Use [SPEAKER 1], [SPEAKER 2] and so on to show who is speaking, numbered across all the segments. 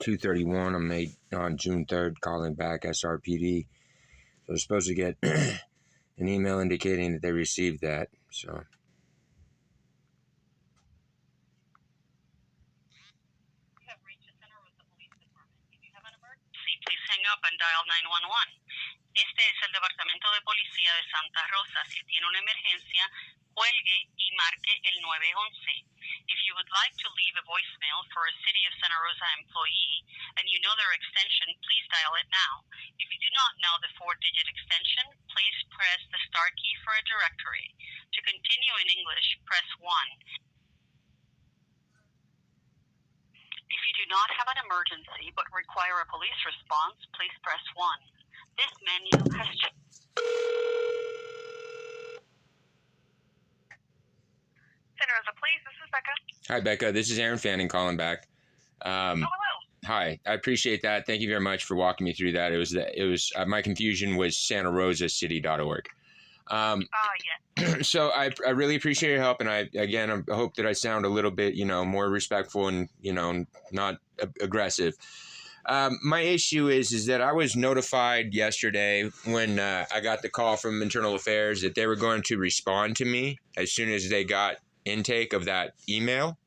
[SPEAKER 1] 2:31 on June 3rd, calling back srpd. So they're supposed to get an email indicating that they received that. So
[SPEAKER 2] please hang up and dial 911. Este es el Departamento de Policía de Santa Rosa. Si tiene una emergencia, cuelgue y marque el 911. If you would like to leave a voicemail for a City of Santa Rosa employee and you know their extension, please dial it now. If you do not know the 4-digit extension, please press the star key for a directory. To continue in English, press 1. If you do not have an emergency but require a police response, please press 1. This menu has changed. Santa Rosa Police, this is Becca.
[SPEAKER 1] hi, Becca. This is Aaron Fanning calling back.
[SPEAKER 2] Hello.
[SPEAKER 1] Hi, I appreciate that. Thank you very much for walking me through that. It was my confusion was santarosacity.org.
[SPEAKER 2] Yes.
[SPEAKER 1] So I really appreciate your help, and I hope that I sound a little bit, more respectful and, not aggressive. My issue is that I was notified yesterday when I got the call from Internal Affairs that they were going to respond to me as soon as they got intake of that email.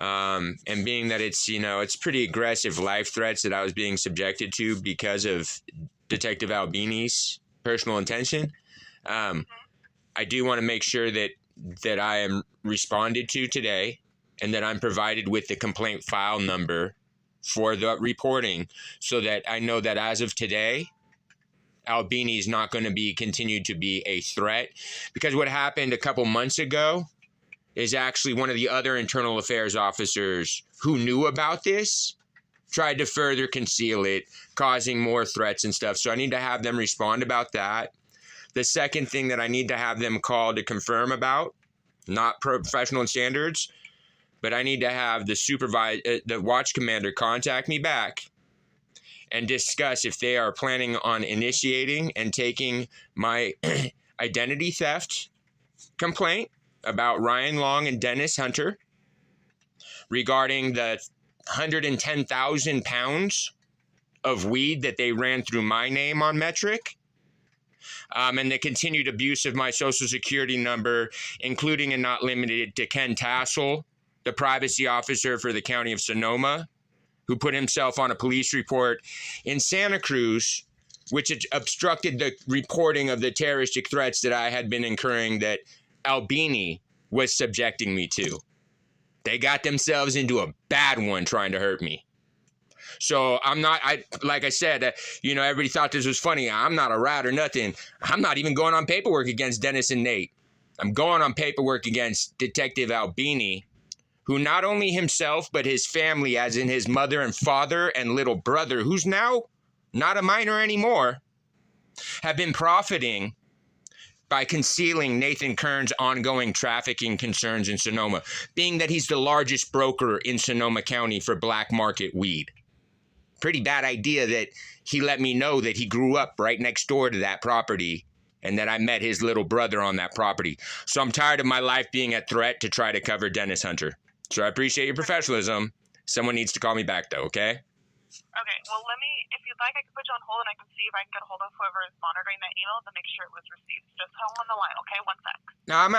[SPEAKER 1] And being that it's pretty aggressive life threats that I was being subjected to because of Detective Albini's personal intention. I do want to make sure that I am responded to today and that I'm provided with the complaint file number for the reporting so that I know that as of today, Albini is not going to be continued to be a threat, because what happened a couple months ago is actually one of the other internal affairs officers who knew about this tried to further conceal it, causing more threats and stuff. So I need to have them respond about that. The second thing that I need to have them call to confirm about, not professional standards, but I need to have the watch commander contact me back and discuss if they are planning on initiating and taking my identity theft complaint about Ryan Long and Dennis Hunter regarding the 110,000 pounds of weed that they ran through my name on Metric, and the continued abuse of my social security number, including and not limited to Ken Tassel, the privacy officer for the county of Sonoma, who put himself on a police report in Santa Cruz, which had obstructed the reporting of the terroristic threats that I had been incurring that Albini was subjecting me to. They got themselves into a bad one trying to hurt me. So like I said, everybody thought this was funny. I'm not a rat or nothing. I'm not even going on paperwork against Dennis and Nate. I'm going on paperwork against Detective Albini, who not only himself, but his family, as in his mother and father and little brother, who's now not a minor anymore, have been profiting by concealing Nathan Kern's ongoing trafficking concerns in Sonoma, being that he's the largest broker in Sonoma County for black market weed. Pretty bad idea that he let me know that he grew up right next door to that property and that I met his little brother on that property. So I'm tired of my life being a threat to try to cover Dennis Hunter. So I appreciate your professionalism. Someone needs to call me back, though, okay?
[SPEAKER 2] Okay, well, if you'd like, I can put you on hold and I can see if I can get a hold of whoever is monitoring that email to make sure it was received. Just hold on the line, okay? 1 sec.
[SPEAKER 1] Now,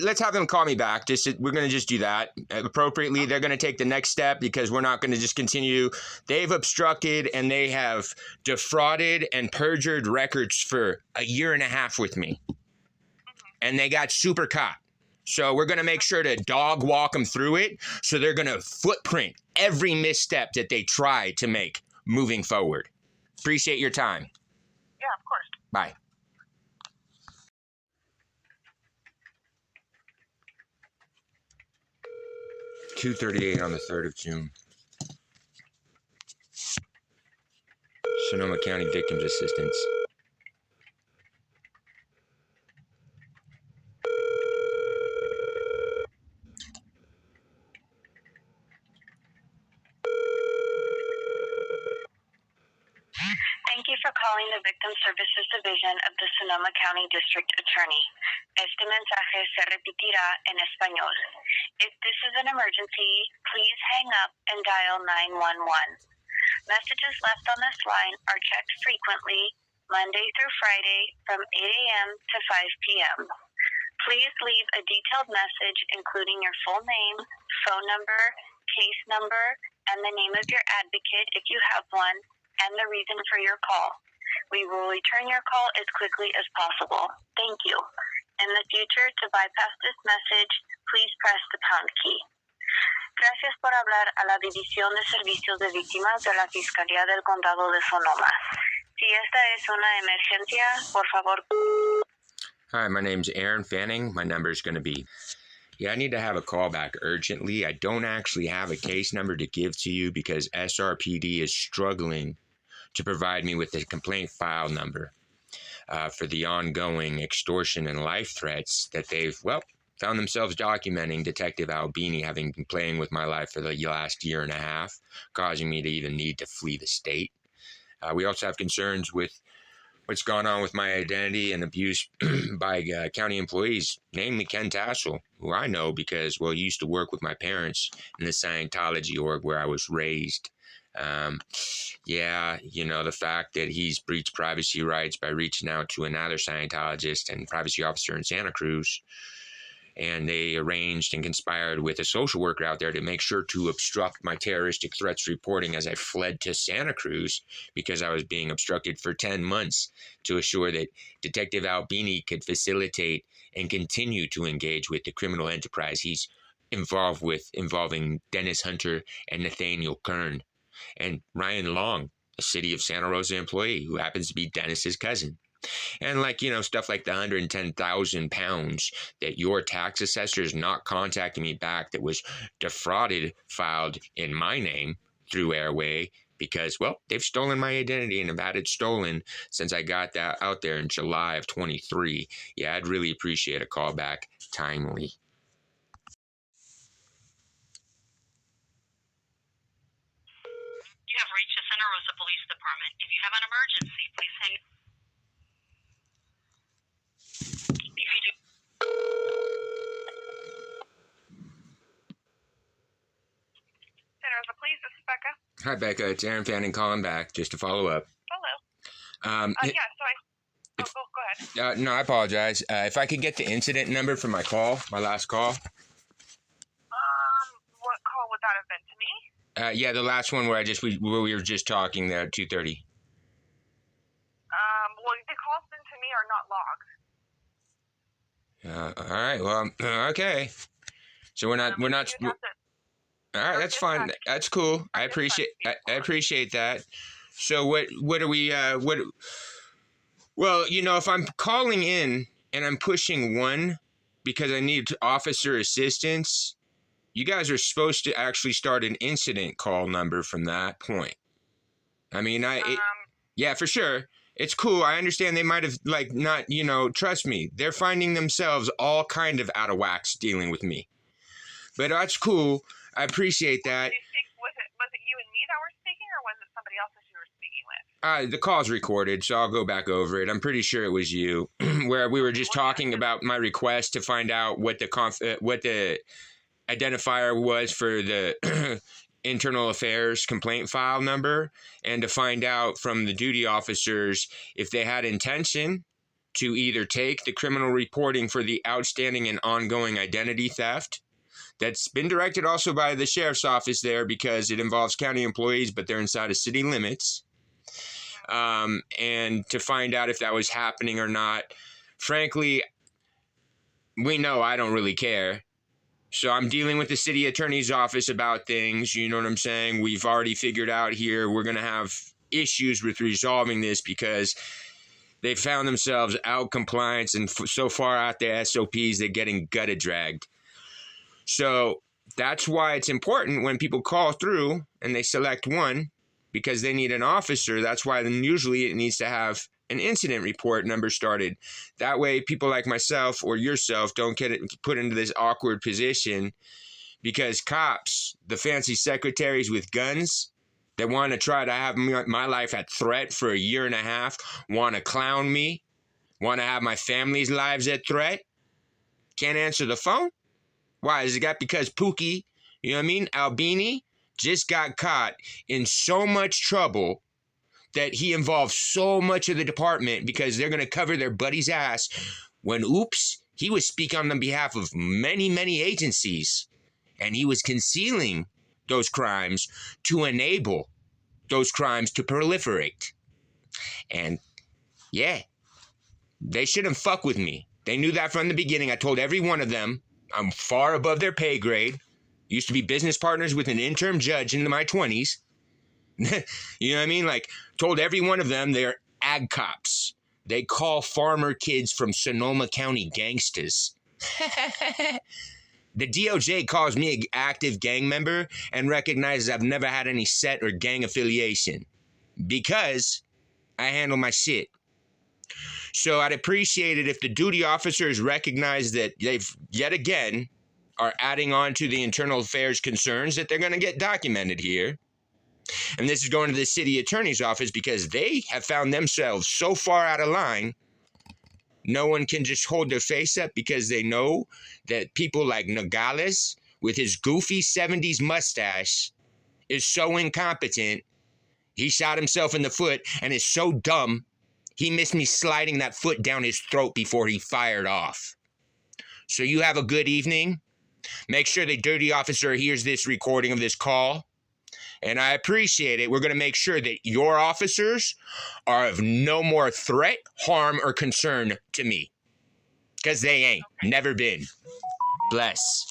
[SPEAKER 1] let's have them call me back. We're going to just do that appropriately. They're going to take the next step because we're not going to just continue. They've obstructed and they have defrauded and perjured records for a year and a half with me. And they got super caught. So we're going to make sure to dog walk them through it. So they're going to footprint every misstep that they try to make moving forward. Appreciate your time.
[SPEAKER 2] Yeah, of course.
[SPEAKER 1] Bye. (2:38) on the 3rd of June. Sonoma County Victims Assistance.
[SPEAKER 2] Thank you for calling the Victim Services Division of the Sonoma County District Attorney. Este mensaje se repetirá en español. If this is an emergency, please please hang up and dial 911. Messages left on this line are checked frequently, Monday through Friday, from 8 a.m. to 5 p.m. Please leave a detailed message including your full name, phone number, case number, and the name of your advocate if you have one, and the reason for your call. We will return your call as quickly as possible. Thank you. In the future, to bypass this message, please press the pound key. Gracias por hablar a la División de Servicios de Víctimas de la Fiscalía del Condado de Sonoma. Si esta es una emergencia, por favor.
[SPEAKER 1] Hi, my name's Aaron Fanning. My number is going to be... Yeah, I need to have a call back urgently. I don't actually have a case number to give to you because SRPD is struggling to provide me with a complaint file number for the ongoing extortion and life threats that they've, well, found themselves documenting Detective Albini having been playing with my life for the last year and a half, causing me to even need to flee the state. We also have concerns with what's gone on with my identity and abuse by county employees, namely Ken Tassel, who I know because, well, he used to work with my parents in the Scientology org where I was raised. Yeah, you know, the fact that he's breached privacy rights by reaching out to another Scientologist and privacy officer in Santa Cruz. And they arranged and conspired with a social worker out there to make sure to obstruct my terroristic threats reporting as I fled to Santa Cruz because I was being obstructed for 10 months to assure that Detective Albini could facilitate and continue to engage with the criminal enterprise he's involved with, involving Dennis Hunter and Nathaniel Kern, and Ryan Long, a City of Santa Rosa employee who happens to be Dennis's cousin. And like, you know, stuff like the 110,000 pounds that your tax assessor is not contacting me back that was defrauded, filed in my name through Airway because, well, they've stolen my identity and have had it stolen since I got that out there in July of 23. Yeah, I'd really appreciate a call back timely.
[SPEAKER 2] You have reached the Santa Rosa Police Department. If you have an emergency, please hang up. Santa Rosa Police, this is Becca.
[SPEAKER 1] Hi, Becca. It's Aaron Fanning calling back just to follow up.
[SPEAKER 2] Hello. Go ahead.
[SPEAKER 1] No, I apologize. If I could get the incident number for my last call.
[SPEAKER 2] What call would that have been to me?
[SPEAKER 1] Yeah, the last one where we were just talking there at 2:30.
[SPEAKER 2] Well, the calls sent to me are not logged.
[SPEAKER 1] All right. Well, okay. So we're not. All right, that's fine. That's cool. I appreciate that. So what are we? Well, you know, if I'm calling in and I'm pushing 1 because I need officer assistance, you guys are supposed to actually start an incident call number from that point. I mean, yeah, for sure. It's cool. I understand they might have, like, not, you know, trust me. They're finding themselves all kind of out of wax dealing with me. But that's cool. I appreciate that.
[SPEAKER 2] Was it you and me that were speaking, or was it somebody else that you were speaking with?
[SPEAKER 1] The call's recorded, so I'll go back over it. I'm pretty sure it was you, where we were just talking about my request to find out what the identifier was for the internal affairs complaint file number, and to find out from the duty officers if they had intention to either take the criminal reporting for the outstanding and ongoing identity theft that's been directed also by the sheriff's office there because it involves county employees, but they're inside of city limits, and to find out if that was happening or not. Frankly, we know I don't really care. So I'm dealing with the city attorney's office about things, you know what I'm saying? We've already figured out here we're going to have issues with resolving this because they found themselves out compliance and so far out their SOPs, they're getting gutted dragged. So that's why it's important when people call through and they select 1 because they need an officer. That's why then usually it needs to have an incident report number started. That way people like myself or yourself don't get put into this awkward position because cops, the fancy secretaries with guns that want to try to have my life at threat for a year and a half, want to clown me, want to have my family's lives at threat, can't answer the phone. Why? Is it because Pookie You know what I mean? Albini just got caught in so much trouble that he involved so much of the department because they're going to cover their buddy's ass when, oops, he was speaking on the behalf of many, many agencies, and he was concealing those crimes to enable those crimes to proliferate. And yeah, they shouldn't fuck with me. They knew that from the beginning. I told every one of them I'm far above their pay grade. Used to be business partners with an interim judge in my 20s. You know what I mean? Like, told every one of them they're ag cops. They call farmer kids from Sonoma County gangsters. The DOJ calls me an active gang member and recognizes I've never had any set or gang affiliation because I handle my shit. So I'd appreciate it if the duty officers recognize that they've yet again are adding on to the internal affairs concerns that they're going to get documented here. And this is going to the city attorney's office because they have found themselves so far out of line, no one can just hold their face up because they know that people like Nogales with his goofy 70s mustache is so incompetent. He shot himself in the foot and is so dumb, he missed me sliding that foot down his throat before he fired off. So you have a good evening. Make sure the duty officer hears this recording of this call. And I appreciate it. We're going to make sure that your officers are of no more threat, harm, or concern to me. Because they ain't. Never been. Bless.